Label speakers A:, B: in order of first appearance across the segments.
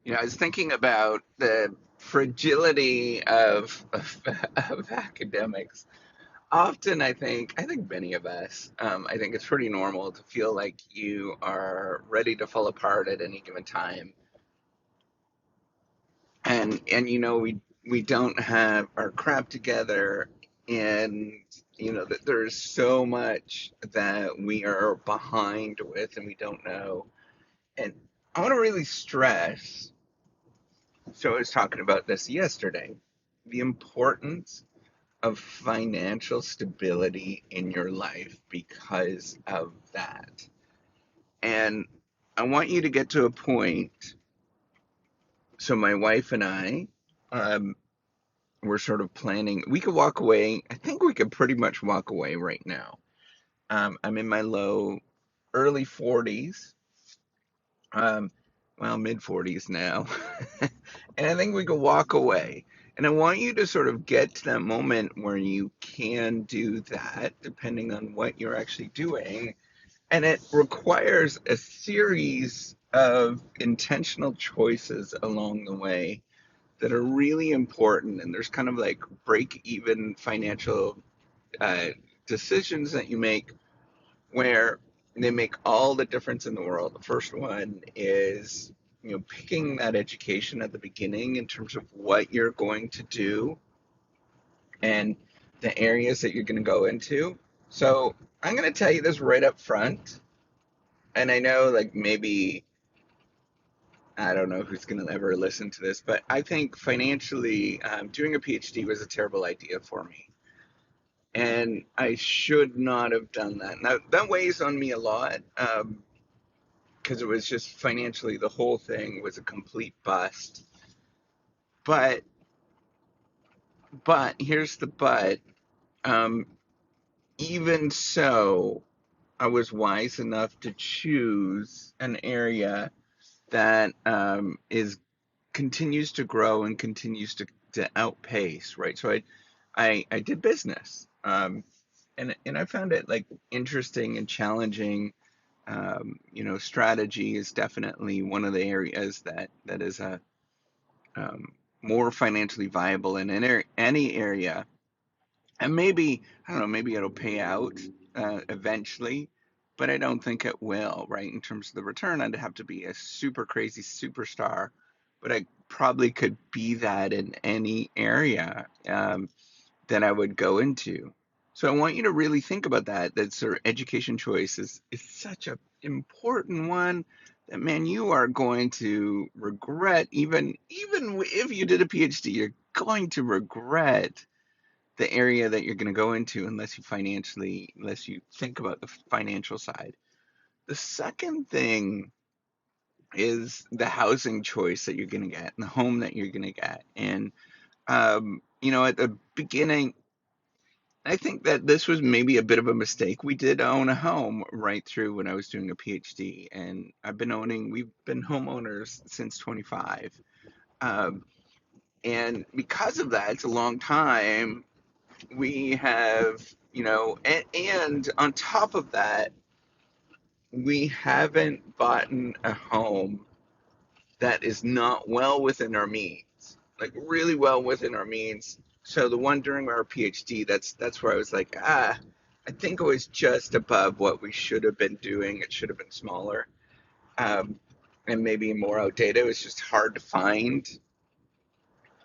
A: I was thinking about the fragility of academics. Often, I think many of us, I think it's pretty normal to feel like you are ready to fall apart at any given time, and we don't have our crap together, and that there's so much that we are behind with, and we don't know. And I want to really stress. So I was talking about this yesterday. The importance of financial stability in your life because of that. And I want you to get to a point. So my wife and I, um, we're sort of planning. We could walk away. I think we could pretty much walk away right now. I'm in my early 40s. Um, well, mid 40s now. And I think we could walk away. And I want you to sort of get to that moment where you can do that, depending on what you're actually doing. And it requires a series of intentional choices along the way that are really important. And there's kind of like break even financial uh, decisions that you make where they make all the difference in the world. The first one is, picking that education at the beginning in terms of what you're going to do and the areas that you're going to go into. So I'm going to tell you this right up front. And I know, like, maybe, I don't know who's going to ever listen to this, but I think financially, doing a PhD was a terrible idea for me. And I should not have done that. Now, that weighs on me a lot. Because it was just financially, the whole thing was a complete bust. But here's the but. Um, Even so, I was wise enough to choose an area that is continues to grow and continues to outpace, right? So I did business, and I found it like interesting and challenging. Strategy is definitely one of the areas that is a um, more financially viable in any area. And maybe, I don't know, maybe it'll pay out eventually, but I don't think it will, right? In terms of the return, I'd have to be a super crazy superstar, but I probably could be that in any area that I would go into. So I want you to really think about that. That sort of education choice is such an important one that, man, you are going to regret, even if you did a PhD, you're going to regret the area that you're going to go into unless you think about the financial side. The second thing is the housing choice that you're going to get and the home that you're going to get. And at the beginning, I think that this was maybe a bit of a mistake. We did own a home right through when I was doing a PhD, and we've been homeowners since 25. Um, and because of that, it's a long time. We have, and on top of that, we haven't bought a home that is not well within our means, like really well within our means. So the one during our PhD, that's where I was like, I think it was just above what we should have been doing. It should have been smaller, and maybe more outdated. It was just hard to find.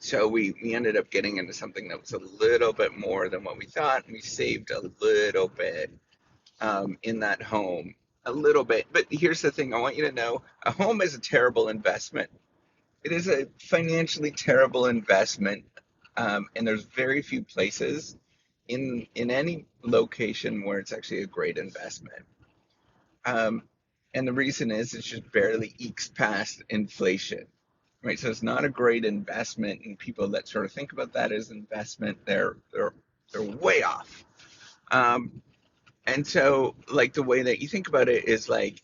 A: So we ended up getting into something that was a little bit more than what we thought, and we saved a little bit in that home, a little bit. But here's the thing: I want you to know, a home is a terrible investment. It is a financially terrible investment, and there's very few places in any location where it's actually a great investment. Um, and the reason is it just barely ekes past inflation, right? So it's not a great investment, and people that sort of think about that as investment, they're way off. Um, and so, like, the way that you think about it is like,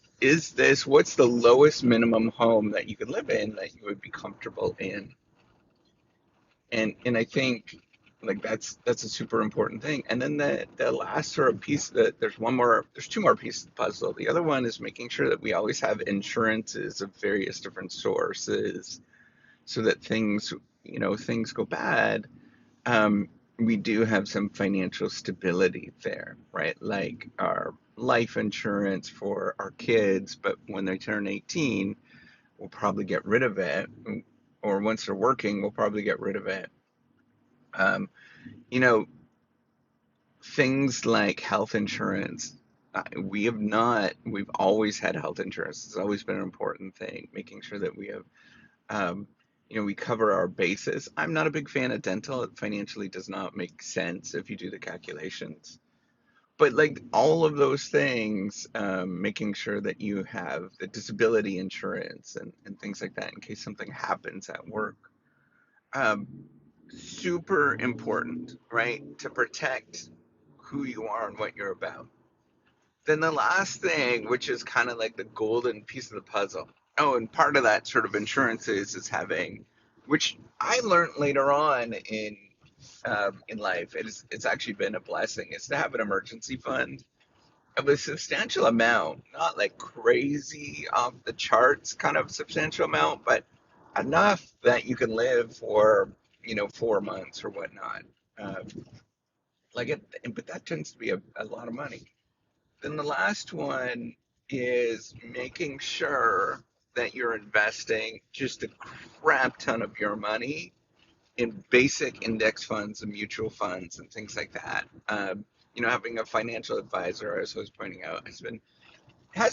A: what's the lowest minimum home that you could live in that you would be comfortable in? And I think Like that's a super important thing. And then the last sort of piece that there's two more pieces of the puzzle. The other one is making sure that we always have insurances of various different sources so that things go bad. Um, we do have some financial stability there, right? Like our life insurance for our kids, but when they turn 18, we'll probably get rid of it. Or once they're working, we'll probably get rid of it. Um, you know, things like health insurance. We've always had health insurance. It's always been an important thing, making sure that we have, um, we cover our bases. I'm not a big fan of dental. It financially does not make sense if you do the calculations. But like all of those things, making sure that you have the disability insurance and things like that in case something happens at work. Um, Super important, right? To protect who you are and what you're about. Then the last thing, which is kind of like the golden piece of the puzzle. Oh, and part of that sort of insurance is having, which I learned later on in life. It's actually been a blessing. Is to have an emergency fund of a substantial amount, not like crazy off the charts kind of substantial amount, but enough that you can live for 4 months or whatnot. Um, but that tends to be a lot of money. Then the last one is making sure that you're investing just a crap ton of your money in basic index funds and mutual funds and things like that. Having a financial advisor, as I was pointing out, has been good.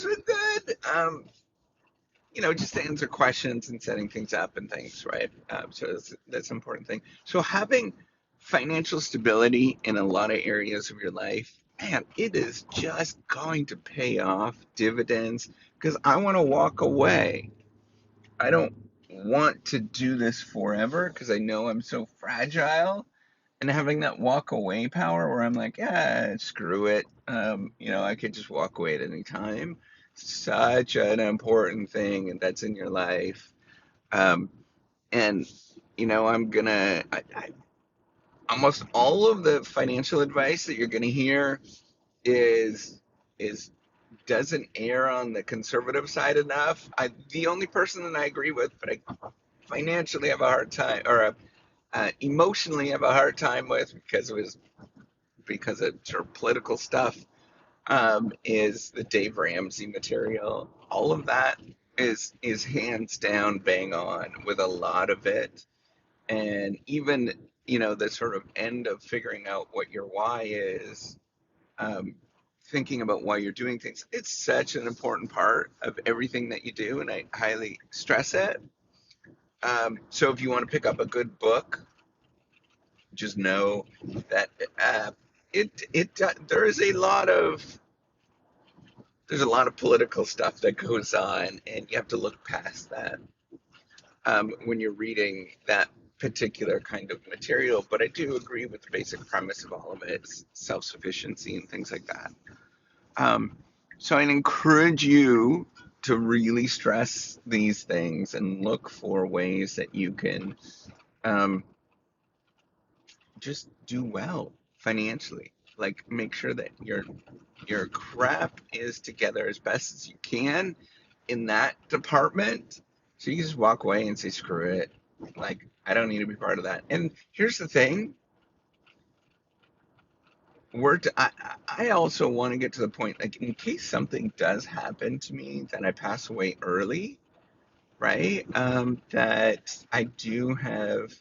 A: Just to answer questions and setting things up and things, right? So that's an important thing. So having financial stability in a lot of areas of your life, man, it is just going to pay off dividends because I want to walk away. I don't want to do this forever because I know I'm so fragile. And having that walk away power where I'm like, yeah, screw it. I could just walk away at any time. Such an important thing, and that's in your life. Um, and almost all of the financial advice that you're gonna hear is is doesn't err on the conservative side enough. The only person that I agree with, but I financially have a hard time, or emotionally have a hard time with because of sort of political stuff, is the Dave Ramsey material. All of that is hands down bang on with a lot of it, and even the sort of end of figuring out what your why is, um, thinking about why you're doing things. It's such an important part of everything that you do, and I highly stress it. So if you want to pick up a good book, just know that there is there's a lot of political stuff that goes on, and you have to look past that when you're reading that particular kind of material. But I do agree with the basic premise of all of it, self-sufficiency and things like that. Um, so I'd encourage you to really stress these things and look for ways that you can um, just do well financially. Like make sure that your crap is together as best as you can in that department. So you just walk away and say, screw it. Like, I don't need to be part of that. And here's the thing. I also want to get to the point, like, in case something does happen to me, that I pass away early, right? That I do have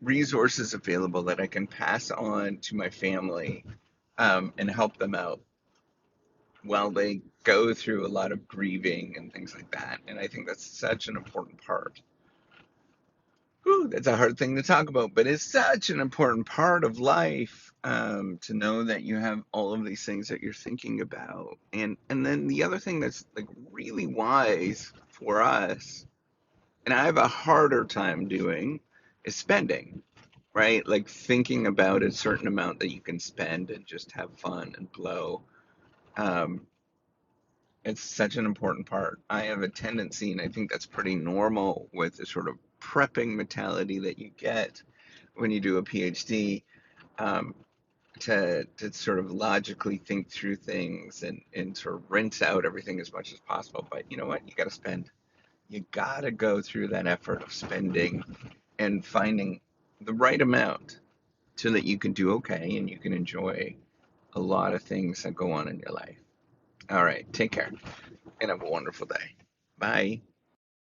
A: resources available that I can pass on to my family, and help them out while they go through a lot of grieving and things like that. And I think that's such an important part. Whew, that's a hard thing to talk about, but it's such an important part of life, to know that you have all of these things that you're thinking about. And then the other thing that's like really wise for us, and I have a harder time doing, is spending, right? Like thinking about a certain amount that you can spend and just have fun and blow. Um, It's such an important part. I have a tendency, and I think that's pretty normal with the sort of prepping mentality that you get, when you do a PhD, um, to sort of logically think through things and sort of rinse out everything as much as possible. But you know what? You gotta go through that effort of spending and finding the right amount so that you can do okay and you can enjoy a lot of things that go on in your life. All right, take care and have a wonderful day. Bye.